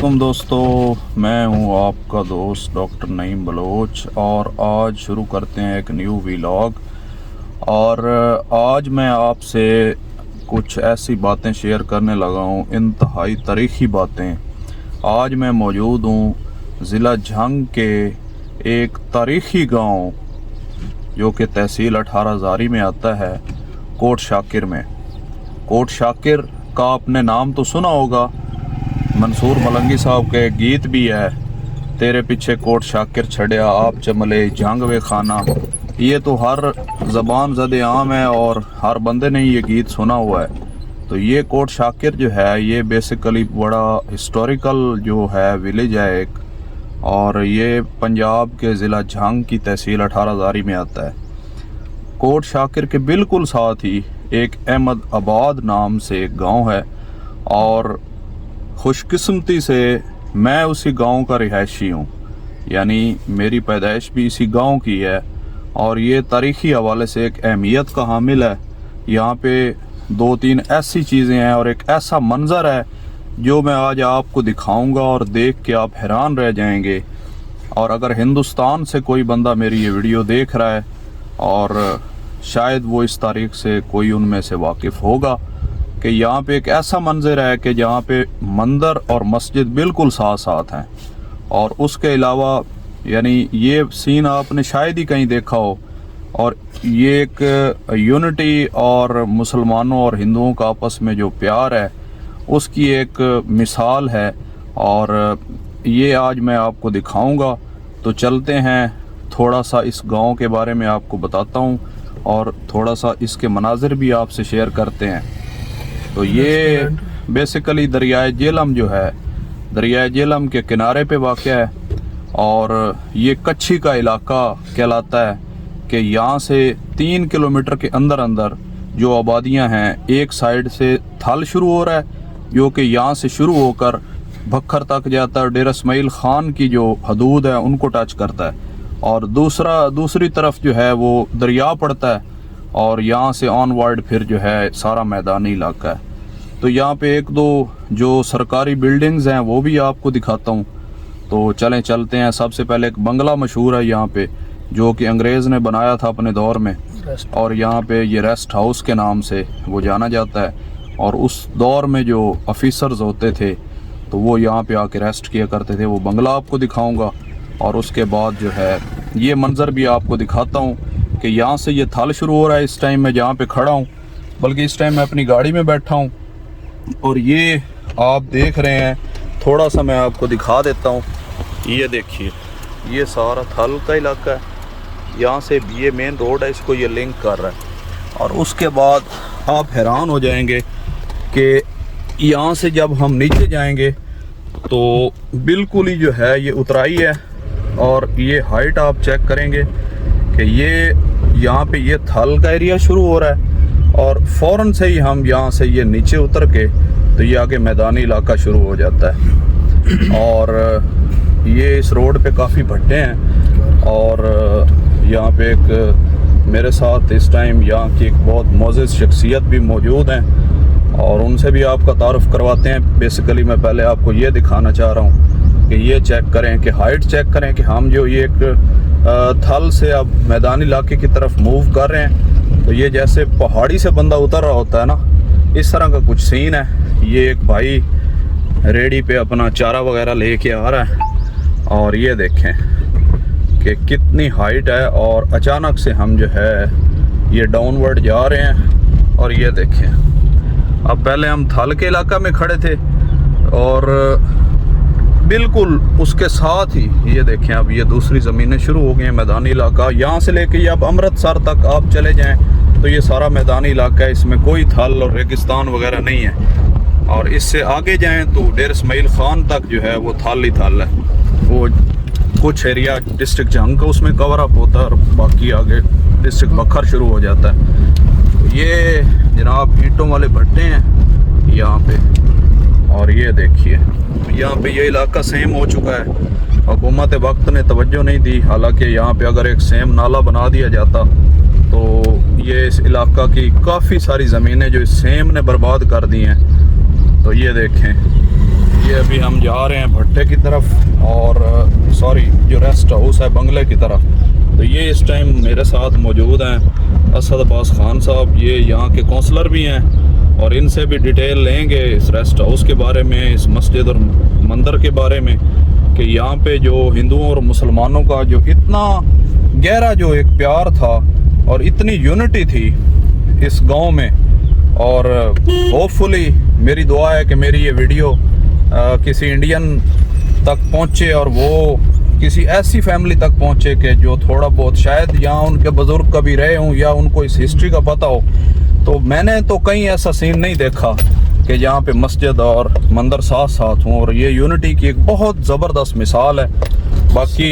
वालेकुम दोस्तों, मैं हूं आपका दोस्त डॉक्टर नईम बलोच और आज शुरू करते हैं एक न्यू व्लॉग। और आज मैं आपसे कुछ ऐसी बातें शेयर करने लगा हूं, इंतहाई तारीख़ी बातें। आज मैं मौजूद हूं ज़िला झंग के एक तारीख़ी गांव जो कि तहसील 18 हज़ारी में आता है, कोट शाकिर में। कोट शाकिर का आपने नाम तो सुना होगा, मंसूर मलंगी साहब के गीत भी है, तेरे पीछे कोट शाकिर छड़िया आप चमले जंग वे खाना। ये तो हर ज़बान ज़दे आम है और हर बंदे ने ये गीत सुना हुआ है। तो ये कोट शाकिर जो है ये बेसिकली बड़ा हिस्टोरिकल जो है विलेज है एक, और ये पंजाब के ज़िला झंग की तहसील 18 हज़ारी में आता है। कोट शाकिर के बिल्कुल साथ ही एक अहमद आबाद नाम से एक गाँव है और खुशकिस्मती से मैं उसी गांव का रिहायशी हूँ, यानी मेरी पैदाइश भी इसी गांव की है। और ये तारीख़ी हवाले से एक अहमियत का हामिल है। यहाँ पे दो तीन ऐसी चीज़ें हैं और एक ऐसा मंज़र है जो मैं आज आपको दिखाऊंगा और देख के आप हैरान रह जाएंगे। और अगर हिंदुस्तान से कोई बंदा मेरी ये वीडियो देख रहा है और शायद वो इस तारीख से कोई उनमें से वाकिफ़ होगा कि यहाँ पे एक ऐसा मंजर है कि जहाँ पे मंदिर और मस्जिद बिल्कुल साथ साथ हैं। और उसके अलावा यानी ये सीन आपने शायद ही कहीं देखा हो, और ये एक यूनिटी और मुसलमानों और हिंदुओं का आपस में जो प्यार है उसकी एक मिसाल है। और ये आज मैं आपको दिखाऊंगा। तो चलते हैं, थोड़ा सा इस गांव के बारे में आपको बताता हूँ और थोड़ा सा इसके मनाजिर भी आपसे शेयर करते हैं। तो ये बेसिकली दरियाए झेलम जो है, दरियाए झेलम के किनारे पे वाक़या है और ये कच्छी का इलाका कहलाता है कि यहाँ से 3 किलोमीटर के अंदर अंदर जो आबादियाँ हैं, एक साइड से थल शुरू हो रहा है जो कि यहाँ से शुरू होकर भक्खर तक जाता है, डेरा इस्माइल ख़ान की जो हदूद है उनको टच करता है, और दूसरी तरफ जो है वो दरिया पड़ता है और यहाँ से ऑनवर्ड फिर जो है सारा मैदानी इलाका है। तो यहाँ पे एक दो जो सरकारी बिल्डिंग्स हैं वो भी आपको दिखाता हूँ। तो चलते हैं। सबसे पहले एक बंगला मशहूर है यहाँ पे जो कि अंग्रेज़ ने बनाया था अपने दौर में, और यहाँ पे ये रेस्ट हाउस के नाम से वो जाना जाता है। और उस दौर में जो ऑफिसर्स होते थे तो वो यहाँ पे आके रेस्ट किया करते थे। वो बंगला आपको दिखाऊँगा और उसके बाद जो है ये मंज़र भी आपको दिखाता हूँ कि यहाँ से ये थल शुरू हो रहा है। इस टाइम मैं जहाँ पे खड़ा हूँ, बल्कि इस टाइम मैं अपनी गाड़ी में बैठा हूँ और ये आप देख रहे हैं, थोड़ा सा मैं आपको दिखा देता हूँ। ये देखिए, ये सारा थल का इलाका है, यहाँ से ये मेन रोड है, इसको ये लिंक कर रहा है। और उसके बाद आप हैरान हो जाएंगे कि यहाँ से जब हम नीचे जाएंगे तो बिल्कुल ही जो है ये उतराई है, और ये हाइट आप चेक करेंगे कि ये यहाँ पे ये थल का एरिया शुरू हो रहा है और फ़ौरन से ही हम यहाँ से ये नीचे उतर के तो ये आगे मैदानी इलाका शुरू हो जाता है। और ये इस रोड पे काफ़ी भट्टे हैं और यहाँ पे एक मेरे साथ इस टाइम यहाँ की एक बहुत मोअज़्ज़िज़ शख्सियत भी मौजूद हैं और उनसे भी आपका तारुफ़ करवाते हैं। बेसिकली मैं पहले आपको ये दिखाना चाह रहा हूँ कि ये चेक करें कि हाइट चेक करें कि हम जो ये एक थल से अब मैदानी इलाके की तरफ मूव कर रहे हैं तो ये जैसे पहाड़ी से बंदा उतर रहा होता है ना, इस तरह का कुछ सीन है। ये एक भाई रेडी पे अपना चारा वगैरह लेके आ रहा है और ये देखें कि कितनी हाइट है, और अचानक से हम जो है ये डाउनवर्ड जा रहे हैं। और ये देखें, अब पहले हम थल के इलाका में खड़े थे और बिल्कुल उसके साथ ही ये देखें अब ये दूसरी ज़मीनें शुरू हो गई हैं, मैदानी इलाका। यहाँ से लेके अब अमृतसर तक आप चले जाएं तो ये सारा मैदानी इलाका है, इसमें कोई थल और रेगिस्तान वगैरह नहीं है। और इससे आगे जाएं तो डेरा इस्माइल ख़ान तक जो है वो थल ही थल है। वो कुछ एरिया डिस्ट्रिक्ट झंग का उसमें कवर अप होता है और बाकी आगे डिस्ट्रिक्ट बखर शुरू हो जाता है। तो ये जनाब ईंटों वाले भट्टे हैं यहाँ पे, और ये देखिए यहाँ पे ये इलाका सेम हो चुका है। हुकूमत वक्त ने तवज्जो नहीं दी, हालांकि यहाँ पे अगर एक सेम नाला बना दिया जाता तो ये इस इलाका की काफ़ी सारी ज़मीनें जो इस सेम ने बर्बाद कर दी हैं। तो ये देखें ये अभी हम जा रहे हैं भट्टे की तरफ और सॉरी जो रेस्ट हाउस है बंगले की तरफ। तो ये इस टाइम मेरे साथ मौजूद हैं असद अब्बास खान साहब, ये यहाँ के काउंसलर भी हैं और इनसे भी डिटेल लेंगे इस रेस्ट हाउस के बारे में, इस मस्जिद और मंदिर के बारे में कि यहाँ पे जो हिंदुओं और मुसलमानों का जो इतना गहरा जो एक प्यार था और इतनी यूनिटी थी इस गांव में। और होपफुली मेरी दुआ है कि मेरी ये वीडियो किसी इंडियन तक पहुँचे और वो किसी ऐसी फैमिली तक पहुँचे कि जो थोड़ा बहुत शायद यहाँ उनके बुज़ुर्ग कभी रहे हों या उनको इस हिस्ट्री का पता हो। तो मैंने तो कहीं ऐसा सीन नहीं देखा कि जहाँ पे मस्जिद और मंदिर साथ साथ हों, और ये यूनिटी की एक बहुत ज़बरदस्त मिसाल है। बाकी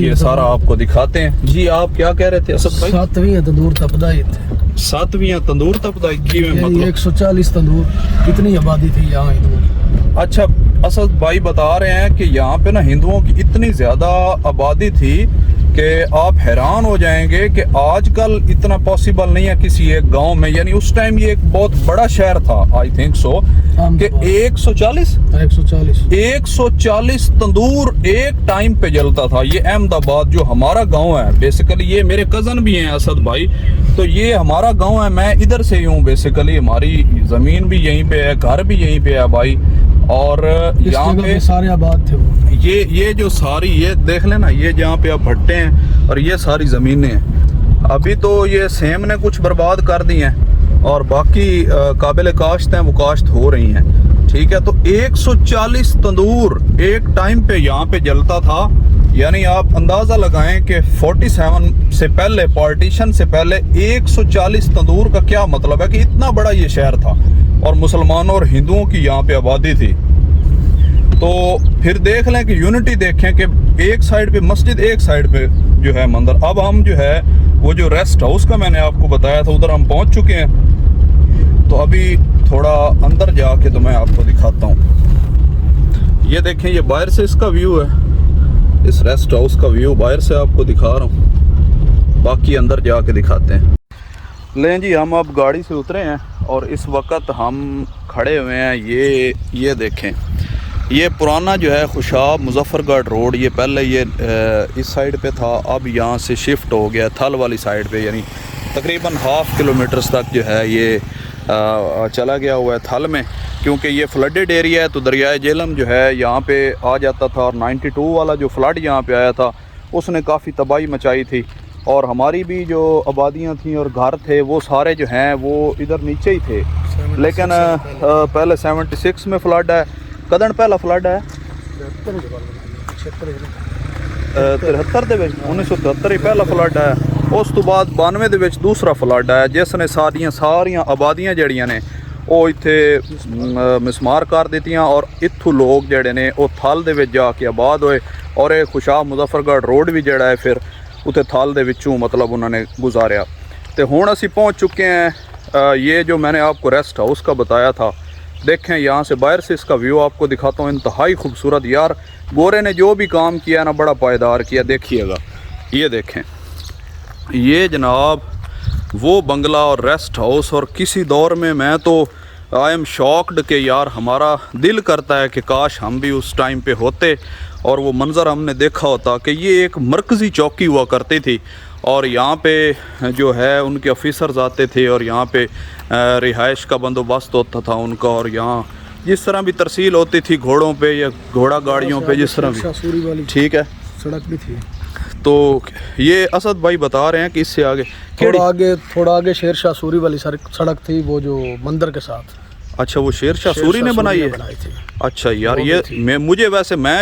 ये सारा आपको दिखाते हैं। जी आप क्या कह रहे थे असद भाई? 7वीं तंदूर तपदाई थे। 7वीं तंदूर तपदाई की में मतलब 140 तंदूर कितनी आबादी थी यहाँ हिंदुओं। अच्छा, असद भाई बता रहे हैं कि यहाँ पे ना हिंदुओं की इतनी ज़्यादा आबादी थी कि आप हैरान हो जाएंगे कि आजकल इतना पॉसिबल नहीं है किसी एक गांव में। यानी उस टाइम ये एक बहुत बड़ा शहर था, आई थिंक सो कि 140 तंदूर एक टाइम पे जलता था। ये अहमदाबाद जो हमारा गांव है, बेसिकली ये मेरे कज़न भी हैं असद भाई, तो ये हमारा गांव है, मैं इधर से ही हूँ बेसिकली, हमारी ज़मीन भी यहीं पे है, घर भी यहीं पे है भाई। और यहाँ पे सारे आबाद थे वो। ये जो सारी ये देख लेना, ये जहाँ पे आप भट्टे हैं और ये सारी ज़मीनें हैं। अभी तो ये सेम ने कुछ बर्बाद कर दी हैं और बाकी काबिल काश्त हैं, वो काश्त हो रही हैं, ठीक है। तो 140 तंदूर एक टाइम पे यहाँ पे जलता था। यानी आप अंदाज़ा लगाएं कि 47 से पहले, पार्टीशन से पहले 140 तंदूर का क्या मतलब है कि इतना बड़ा ये शहर था और मुसलमानों और हिंदुओं की यहाँ पे आबादी थी। तो फिर देख लें कि यूनिटी देखें कि एक साइड पे मस्जिद, एक साइड पे जो है मंदिर। अब हम जो है वो जो रेस्ट हाउस का मैंने आपको बताया था उधर हम पहुँच चुके हैं। तो अभी थोड़ा अंदर जाके तो मैं आपको दिखाता हूँ। ये देखें, ये बाहर से इसका व्यू है, इस रेस्ट हाउस का व्यू बाहर से आपको दिखा रहा हूँ, बाकी अंदर जाके दिखाते हैं। लें जी, हम अब गाड़ी से उतरे हैं और इस वक्त हम खड़े हुए हैं। ये देखें, ये पुराना जो है खुशाब मुजफ्फरगढ़ रोड, ये पहले ये इस साइड पे था, अब यहाँ से शिफ्ट हो गया थल वाली साइड पे। यानी तकरीबन 1/2 किलोमीटर तक जो है ये चला गया हुआ है थल में, क्योंकि ये फ्लडेड एरिया है। तो दरियाए झेलम जो है यहाँ पे आ जाता था और 92 वाला जो फ्लड यहाँ पे आया था उसने काफ़ी तबाही मचाई थी। और हमारी भी जो आबादियाँ थी और घर थे वो सारे जो हैं वो इधर नीचे ही थे। लेकिन पहले 76 में फ्लड है। कदन पहला फ्लड है 73 ਦੇ ਵਿੱਚ 1973 ਹੀ ਪਹਿਲਾ ਫਲੱਡ ਹੈ। ਉਸ ਤੋਂ ਬਾਅਦ 92 ਦੇ ਵਿੱਚ ਦੂਸਰਾ ਫਲੱਡ ਹੈ ਜਿਸ ਨੇ ਸਾਰੀਆਂ ਆਬਾਦੀਆਂ ਜਿਹੜੀਆਂ ਨੇ ਉਹ ਇੱਥੇ ਮਿਸਮਾਰ ਕਰ ਦਿੱਤੀਆਂ ਔਰ ਇੱਥੋਂ ਲੋਕ ਜਿਹੜੇ ਨੇ ਉਹ ਥਲ ਦੇ ਵਿੱਚ ਜਾ ਕੇ ਆਬਾਦ ਹੋਏ। ਔਰ ਇਹ ਖੁਸ਼ਾਬ ਮੁਜ਼ੱਫਰਗੜ੍ਹ ਰੋਡ ਵੀ ਜਿਹੜਾ ਹੈ ਫਿਰ ਉੱਥੇ थल ਦੇ ਵਿੱਚੋਂ मतलब उन्होंने गुजारा। तो हुण असी पहुँच चुके हैं। ये जो मैंने आपको रेस्ट हाउस का बताया था, देखें यहाँ से बाहर से इसका व्यू आपको दिखाता हूँ। इंतहाई खूबसूरत यार, गोरे ने जो भी काम किया ना बड़ा पायदार किया। देखिएगा, ये देखें, ये जनाब वो बंगला और रेस्ट हाउस। और किसी दौर में मैं तो आई एम शॉक्ड कि यार हमारा दिल करता है कि काश हम भी उस टाइम पे होते और वो मंज़र हमने देखा होता कि ये एक मरकज़ी चौकी हुआ करती थी और यहाँ पे जो है उनके ऑफिसर्स आते थे और यहाँ पे रिहाइश का बंदोबस्त होता था उनका। और यहाँ जिस तरह भी तरसील होती थी घोड़ों पे या घोड़ा गाड़ियों पे, जिस तरह भी, ठीक है, सड़क भी थी। तो ये असद भाई बता रहे हैं कि इससे आगे थोड़ा आगे शेर शाह सूरी वाली सड़क थी, वो जो मंदिर के साथ। अच्छा, वो शेर शाह सूरी ने बनाई है? अच्छा यार, ये मैं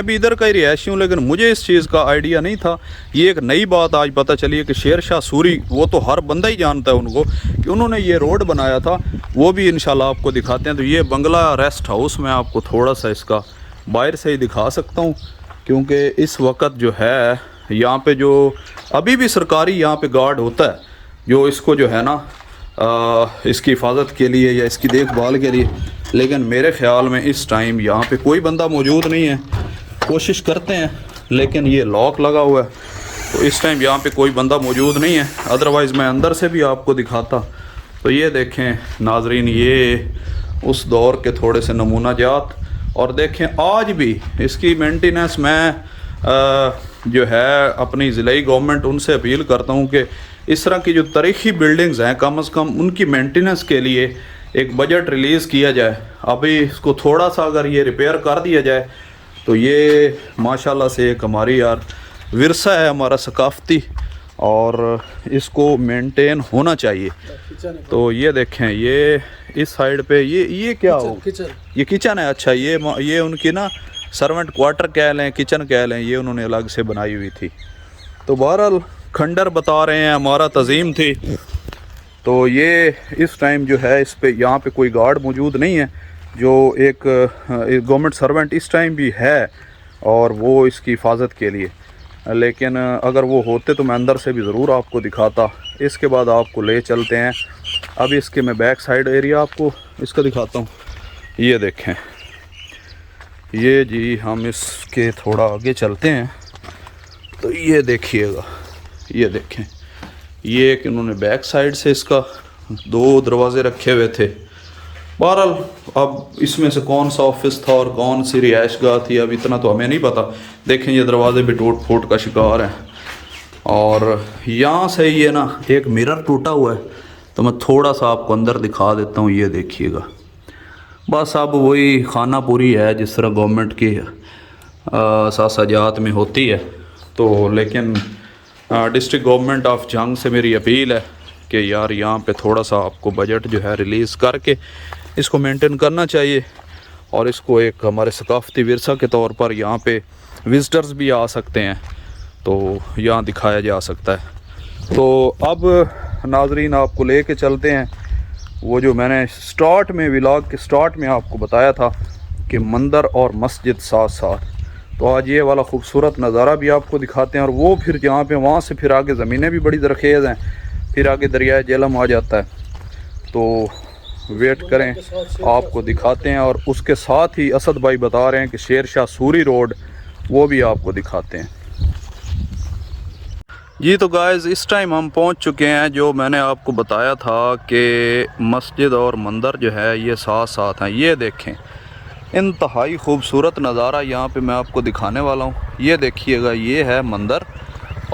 भी इधर का ही रिहायशी हूँ, लेकिन मुझे इस चीज़ का आइडिया नहीं था। ये एक नई बात आज पता चली है कि शेर शाह सूरी, वो तो हर बंदा ही जानता है उनको, कि उन्होंने ये रोड बनाया था। वो भी इंशाल्लाह आपको दिखाते हैं। तो ये बंगला रेस्ट हाउस मैं आपको थोड़ा सा इसका बाहर से ही दिखा सकता हूँ, क्योंकि इस वक्त जो है यहाँ पे जो अभी भी सरकारी यहाँ पे गार्ड होता है जो इसको जो है ना इसकी हिफाजत के लिए या इसकी देखभाल के लिए। लेकिन मेरे ख़्याल में इस टाइम यहाँ पे कोई बंदा मौजूद नहीं है। कोशिश करते हैं, लेकिन ये लॉक लगा हुआ है, तो इस टाइम यहाँ पे कोई बंदा मौजूद नहीं है। अदरवाइज़ मैं अंदर से भी आपको दिखाता। तो ये देखें नाजरीन, ये उस दौर के थोड़े से नमूना जात और देखें आज भी इसकी मेंटेनेंस मैं जो है अपनी ज़िलाई गवर्नमेंट उनसे अपील करता हूँ कि इस तरह की जो तारीखी बिल्डिंग्स हैं कम से कम उनकी मेंटेनेंस के लिए एक बजट रिलीज़ किया जाए। अभी इसको थोड़ा सा अगर ये रिपेयर कर दिया जाए तो ये माशाल्लाह से एक हमारी यार विरसा है हमारा सकाफ़ती, और इसको मेंटेन होना चाहिए। तो ये देखें, ये इस साइड पे ये क्या हो, ये किचन है। अच्छा, ये उनकी ना सर्वेंट क्वार्टर कह लें, किचन कह लें, ये उन्होंने अलग से बनाई हुई थी। तो बहरहाल खंडर बता रहे हैं हमारा तज़ीम थी। तो ये इस टाइम जो है इस पे यहाँ पे कोई गार्ड मौजूद नहीं है, जो एक गवर्नमेंट सर्वेंट इस टाइम भी है और वो इसकी हिफाजत के लिए। लेकिन अगर वो होते तो मैं अंदर से भी ज़रूर आपको दिखाता। इसके बाद आपको ले चलते हैं। अब इसके मैं बैक साइड एरिया आपको इसका दिखाता हूँ। ये देखें, ये जी हम इसके थोड़ा आगे चलते हैं तो ये देखिएगा, ये देखें, ये एक इन्होंने बैक साइड से इसका 2 दरवाज़े रखे हुए थे। बहरहाल अब इसमें से कौन सा ऑफिस था और कौन सी रिहाइश गाह थी अब इतना तो हमें नहीं पता। देखें, ये दरवाजे भी टूट फूट का शिकार हैं। और यहाँ से ये ना एक मिरर टूटा हुआ है, तो मैं थोड़ा सा आपको अंदर दिखा देता हूँ। ये देखिएगा, बस अब वही खाना पूरी है जिस तरह गवर्नमेंट की सासाजात में होती है। तो लेकिन डिस्ट्रिक्ट गवर्नमेंट ऑफ जंग से मेरी अपील है कि यार यहाँ पे थोड़ा सा आपको बजट जो है रिलीज़ करके इसको मेंटेन करना चाहिए, और इसको एक हमारे सकाफ़ती विरसा के तौर पर यहाँ पे विज़िटर्स भी आ सकते हैं, तो यहाँ दिखाया जा सकता है। तो अब नाजरीन आपको लेके चलते हैं वो जो मैंने स्टार्ट में व्लॉग के स्टार्ट में आपको बताया था कि मंदिर और मस्जिद साथ साथ। तो आज ये वाला खूबसूरत नज़ारा भी आपको दिखाते हैं, और वो फिर जहाँ पे वहाँ से फिर आगे ज़मीनें भी बड़ी ज़रखेज़ हैं, फिर आगे दरियाए जेहलम आ जाता है। तो वेट करें, आपको दिखाते हैं। और उसके साथ ही असद भाई बता रहे हैं कि शेर शाह सूरी रोड, वो भी आपको दिखाते हैं। जी तो गाइस, इस टाइम हम पहुंच चुके हैं जो मैंने आपको बताया था कि मस्जिद और मंदिर जो है ये साथ साथ हैं। ये देखें, इंतहाई खूबसूरत नज़ारा यहाँ पे मैं आपको दिखाने वाला हूँ। ये देखिएगा, ये है मंदिर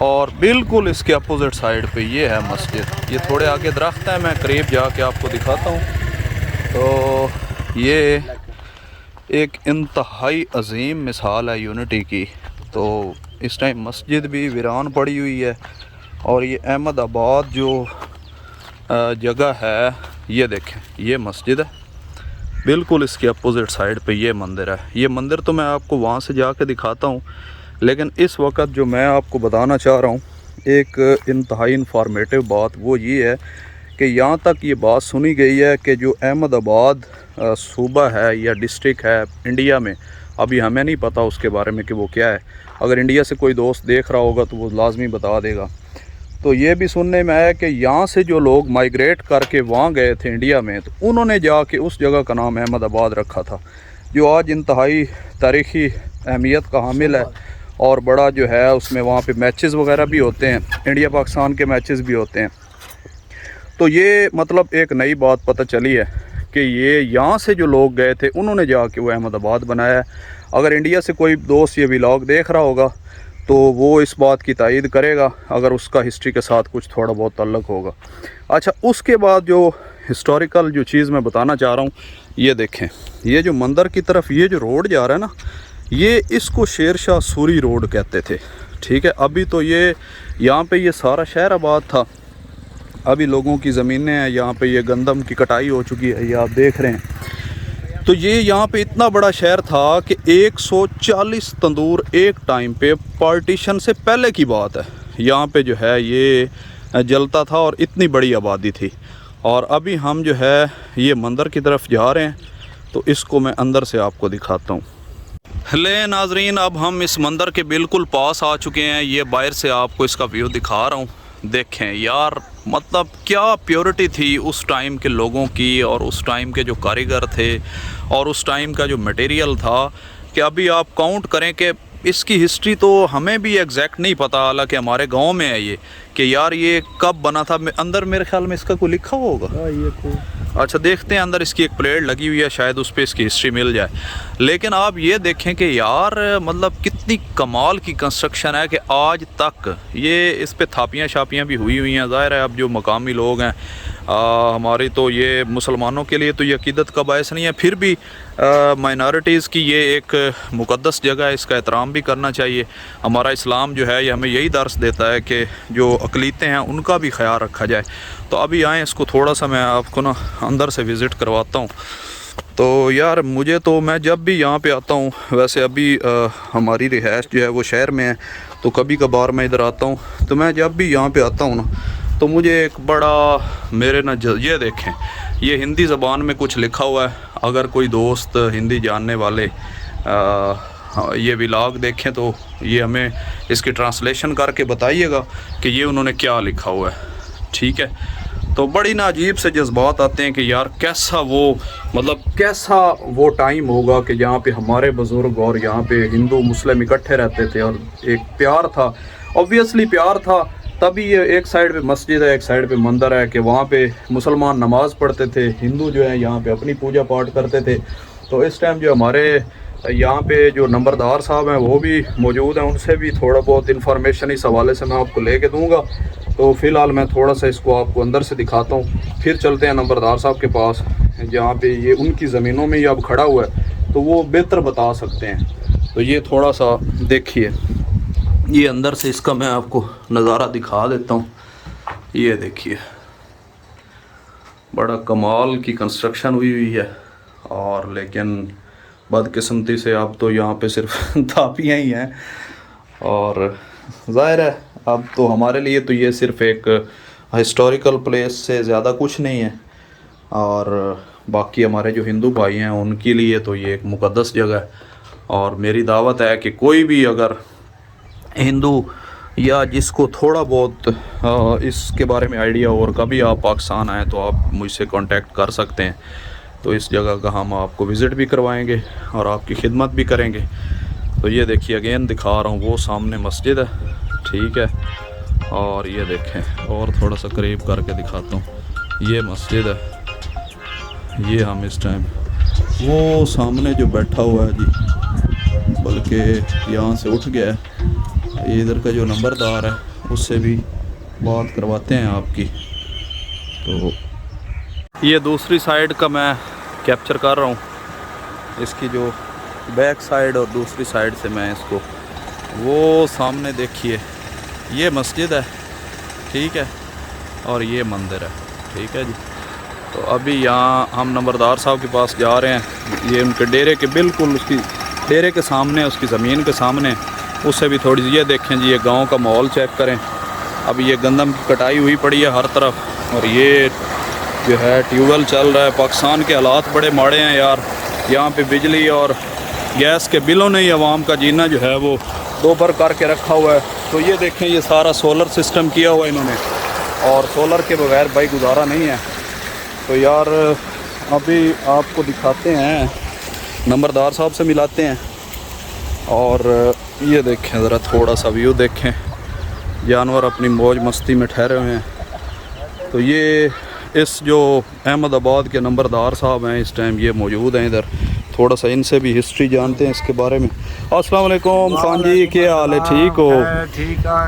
और बिल्कुल इसके अपोजिट साइड पे ये है मस्जिद। ये थोड़े आगे दरख्त है, मैं करीब जाके आपको दिखाता हूँ। तो ये एक इंतहाई अजीम मिसाल है यूनिटी की। तो इस टाइम मस्जिद भी वीरान पड़ी हुई है, और ये अहमदाबाद जो जगह है, ये देखें, ये मस्जिद है, बिल्कुल इसके अपोजिट साइड पे ये मंदिर है। ये मंदिर तो मैं आपको वहाँ से जाके दिखाता हूँ, लेकिन इस वक्त जो मैं आपको बताना चाह रहा हूँ, एक इंतहाई इंफॉर्मेटिव बात वो ये है कि यहाँ तक ये बात सुनी गई है कि जो अहमदाबाद सूबा है या डिस्ट्रिक्ट है इंडिया में, अभी हमें नहीं पता उसके बारे में कि वो क्या है। अगर इंडिया से कोई दोस्त देख रहा होगा तो वो लाजमी बता देगा। तो ये भी सुनने में आया कि यहाँ से जो लोग माइग्रेट करके वहाँ गए थे इंडिया में, तो उन्होंने जाके उस जगह का नाम अहमदाबाद रखा था, जो आज इंतहाई तारीख़ी अहमियत का हामिल है। और बड़ा जो है उसमें वहाँ पे मैचेस वगैरह भी होते हैं, इंडिया पाकिस्तान के मैचेस भी होते हैं। तो ये मतलब एक नई बात पता चली है कि ये यहाँ से जो लोग गए थे उन्होंने जाके वो अहमदाबाद बनाया है। अगर इंडिया से कोई दोस्त ये व्लॉग देख रहा होगा तो वो इस बात की तायीद करेगा, अगर उसका हिस्ट्री के साथ कुछ थोड़ा बहुत ताल्लुक़ होगा। अच्छा, उसके बाद जो हिस्टोरिकल जो चीज़ मैं बताना चाह रहा हूँ, ये देखें, ये जो मंदिर की तरफ ये जो रोड जा रहा है ना, ये इसको शेर शाह सूरी रोड कहते थे। ठीक है, अभी तो ये यहाँ पे ये सारा शहर आबाद था, अभी लोगों की ज़मीनें हैं, यहाँ पे ये गंदम की कटाई हो चुकी है, ये आप देख रहे हैं। तो ये यहाँ पे इतना बड़ा शहर था कि 140 तंदूर एक टाइम पे, पार्टीशन से पहले की बात है, यहाँ पे जो है ये जलता था और इतनी बड़ी आबादी थी। और अभी हम जो है ये मंदिर की तरफ जा रहे हैं, तो इसको मैं अंदर से आपको दिखाता हूँ। ले नाजरीन, अब हम इस मंदिर के बिल्कुल पास आ चुके हैं। ये बाहर से आपको इसका व्यू दिखा रहा हूँ। देखें यार, मतलब क्या प्योरिटी थी उस टाइम के लोगों की, और उस टाइम के जो कारीगर थे, और उस टाइम का जो मटेरियल था, कि अभी आप काउंट करें कि इसकी हिस्ट्री तो हमें भी एग्जैक्ट नहीं पता, हालांकि हमारे गांव में है ये, कि यार ये कब बना था। अंदर मेरे ख्याल में इसका कोई लिखा होगा, अच्छा देखते हैं, अंदर इसकी एक प्लेट लगी हुई है, शायद उस पर इसकी हिस्ट्री मिल जाए। लेकिन आप ये देखें कि यार मतलब कितनी कमाल की कंस्ट्रक्शन है कि आज तक ये इस पे थापियाँ शापियाँ भी हुई हैं। ज़ाहिर है अब जो मकामी लोग हैं हमारी, तो ये मुसलमानों के लिए तो ये अकीदत का बायस नहीं है, फिर भी माइनॉरिटीज़ की ये एक मुक़द्दस जगह है, इसका एहतराम भी करना चाहिए। हमारा इस्लाम जो है ये हमें यही दर्स देता है कि जो अक़लीतें हैं उनका भी ख्याल रखा जाए। तो अभी आएँ, इसको थोड़ा सा मैं आपको ना अंदर से विज़िट करवाता हूँ। तो यार मुझे तो, मैं जब भी यहाँ पे आता हूँ, वैसे अभी हमारी रिहाइश जो है वो शहर में है, तो कभी कभार मैं इधर आता हूँ, तो मैं जब भी यहाँ पे आता हूँ ना, तो मुझे एक बड़ा मेरे ना ये देखें, ये हिंदी ज़बान में कुछ लिखा हुआ है। अगर कोई दोस्त हिंदी जानने वाले ये व्लॉग देखें तो ये हमें इसकी ट्रांसलेशन करके बताइएगा कि ये उन्होंने क्या लिखा हुआ है, ठीक है। तो बड़ी ना अजीब से जज्बात आते हैं कि यार कैसा वो, मतलब कैसा वो टाइम होगा कि जहाँ पे हमारे बुज़ुर्ग और यहाँ पे हिंदू मुस्लिम इकट्ठे रहते थे और एक प्यार था, ऑब्वियसली प्यार था। तभी ये एक साइड पे मस्जिद है, एक साइड पे मंदिर है कि वहाँ पे मुसलमान नमाज़ पढ़ते थे, हिंदू जो है यहाँ पे अपनी पूजा पाठ करते थे। तो इस टाइम जो हमारे यहाँ पे जो नंबरदार साहब हैं वो भी मौजूद हैं, उनसे भी थोड़ा बहुत इन्फॉर्मेशन इस हवाले से मैं आपको लेके दूँगा। तो फ़िलहाल मैं थोड़ा सा इसको आपको अंदर से दिखाता हूँ, फिर चलते हैं नंबरदार साहब के पास, जहाँ पे ये उनकी ज़मीनों में ये अब खड़ा हुआ है, तो वो बेहतर बता सकते हैं। तो ये थोड़ा सा देखिए, ये अंदर से इसका मैं आपको नज़ारा दिखा देता हूँ। ये देखिए, बड़ा कमाल की कंस्ट्रक्शन हुई है, और लेकिन बदकिस्मती से अब तो यहाँ पे सिर्फ थापियाँ ही हैं। और ज़ाहिर है अब तो हमारे लिए तो ये सिर्फ एक हिस्टोरिकल प्लेस से ज़्यादा कुछ नहीं है, और बाकी हमारे जो हिंदू भाई हैं उनके लिए तो ये एक मुक़द्दस जगह है। और मेरी दावत है कि कोई भी अगर हिंदू या जिसको थोड़ा बहुत इसके बारे में आइडिया हो और कभी आप पाकिस्तान आएँ तो आप मुझसे कांटेक्ट कर सकते हैं। तो इस जगह का हम आपको विज़िट भी करवाएंगे और आपकी खिदमत भी करेंगे। तो ये देखिए, अगेन दिखा रहा हूँ, वो सामने मस्जिद है, ठीक है। और ये देखें, और थोड़ा सा करीब करके दिखाता हूँ, ये मस्जिद है। ये हम इस टाइम वो सामने जो बैठा हुआ है जी, बल्कि यहाँ से उठ गया है, इधर का जो नंबरदार है उससे भी बात करवाते हैं आपकी। तो ये दूसरी साइड का मैं कैप्चर कर रहा हूँ, इसकी जो बैक साइड और दूसरी साइड से मैं इसको, वो सामने देखिए ये मस्जिद है, ठीक है, और ये मंदिर है, ठीक है जी। तो अभी यहाँ हम नंबरदार साहब के पास जा रहे हैं, ये उनके डेरे के बिल्कुल, उसकी डेरे के सामने, उसकी ज़मीन के सामने, उससे भी थोड़ी, ये देखें जी, ये गांव का माहौल चेक करें। अभी ये गंदम की कटाई हुई पड़ी है हर तरफ, और ये जो है ट्यूबवेल चल रहा है। पाकिस्तान के हालात बड़े माड़े हैं यार, यहाँ पे बिजली और गैस के बिलों ने ही आवाम का जीना जो है वो दोबर करके रखा हुआ है। तो ये देखें, ये सारा सोलर सिस्टम किया हुआ है इन्होंने, और सोलर के बगैर भाई गुजारा नहीं है। तो यार अभी आपको दिखाते हैं, नंबरदार साहब से मिलाते हैं। और ये देखें ज़रा, थोड़ा सा व्यू देखें, जानवर अपनी मौज मस्ती में ठहरे हुए हैं। तो ये इस जो अहमदाबाद के नंबरदार साहब हैं इस टाइम ये मौजूद हैं इधर, थोड़ा सा इनसे भी हिस्ट्री जानते हैं इसके बारे में। अस्सलाम वालेकुम खान जी, क्या हाल है? ठीक हो?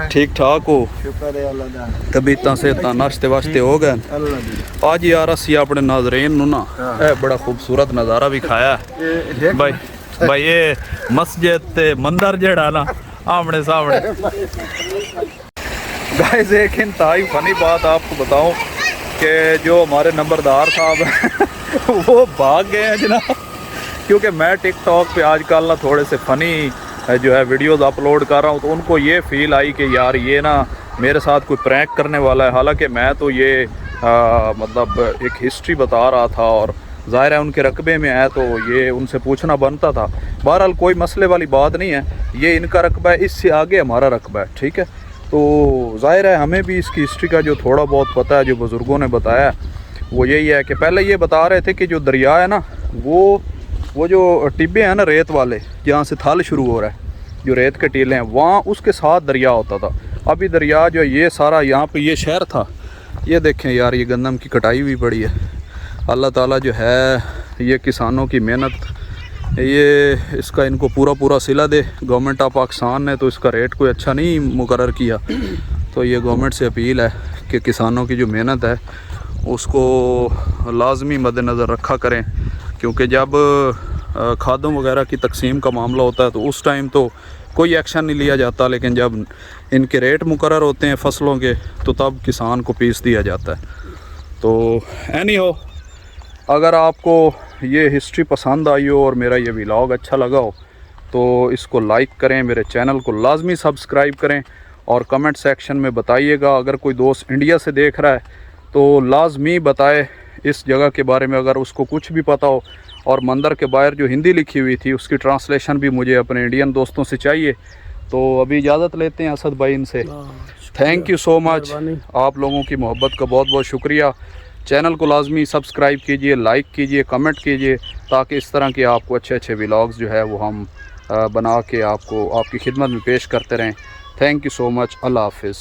ठीक ठाक हो? शुक्र है अल्लाह दा। तबीयत सेहत नाश्ते वास्ते हो गए? आज यार असी अपने नाजरीन नू ना बड़ा खूबसूरत नज़ारा भी खाया है भाई। भाई ये मस्जिद ते मंदिर जेड़ा ना आमने सामने। गाइस एक इंतहाई फनी बात आपको बताऊं कि जो हमारे नंबरदार साहब हैं वो भाग गए हैं जनाब, क्योंकि मैं टिकटॉक पे आजकल ना थोड़े से फ़नी जो है वीडियोस अपलोड कर रहा हूँ, तो उनको ये फील आई कि यार ये ना मेरे साथ कोई प्रैंक करने वाला है। हालांकि मैं तो ये मतलब एक हिस्ट्री बता रहा था, और ज़ाहिर है उनके रकबे में है तो ये उनसे पूछना बनता था। बहरहाल कोई मसले वाली बात नहीं है, ये इनका रकबा है, इससे आगे हमारा रकबा है, ठीक है। तो ज़ाहिर है हमें भी इसकी हिस्ट्री का जो थोड़ा बहुत पता है, जो बुज़ुर्गों ने बताया, वो यही है कि पहले ये बता रहे थे कि जो दरिया है ना, वो जो टिब्बे हैं ना रेत वाले, जहाँ से थल शुरू हो रहा है, जो रेत के टीले हैं, वहाँ उसके साथ दरिया होता था। अभी दरिया जो ये सारा यहाँ पे ये शहर था, ये देखें यार, ये गंदम की कटाई हुई पड़ी है, अल्लाह ताला जो है ये किसानों की मेहनत, ये इसका इनको पूरा सिला दे। गवर्नमेंट ऑफ पाकिस्तान ने तो इसका रेट कोई अच्छा नहीं मुकर्रर किया, तो ये गवर्नमेंट से अपील है कि किसानों की जो मेहनत है उसको लाजमी मद्देनज़र रखा करें, क्योंकि जब खादों वगैरह की तकसीम का मामला होता है तो उस टाइम तो कोई एक्शन नहीं लिया जाता, लेकिन जब इनके रेट मुकर्रर होते हैं फसलों के तो तब किसान को पीस दिया जाता है। तो एनी हो, अगर आपको ये हिस्ट्री पसंद आई हो और मेरा ये व्लॉग अच्छा लगा हो तो इसको लाइक करें, मेरे चैनल को लाजमी सब्सक्राइब करें और कमेंट सेक्शन में बताइएगा। अगर कोई दोस्त इंडिया से देख रहा है तो लाजमी बताए इस जगह के बारे में, अगर उसको कुछ भी पता हो। और मंदिर के बाहर जो हिंदी लिखी हुई थी उसकी ट्रांसलेशन भी मुझे अपने इंडियन दोस्तों से चाहिए। तो अभी इजाज़त लेते हैं असद भाई इनसे। थैंक यू सो मच, आप लोगों की मोहब्बत का बहुत बहुत शुक्रिया। चैनल को लाजमी सब्सक्राइब कीजिए, लाइक कीजिए, कमेंट कीजिए, ताकि इस तरह के आपको अच्छे व्लॉग्स जो है वो हम बना के आपको आपकी खिदमत में पेश करते रहें। Thank you so much. अल्लाह हाफिज़।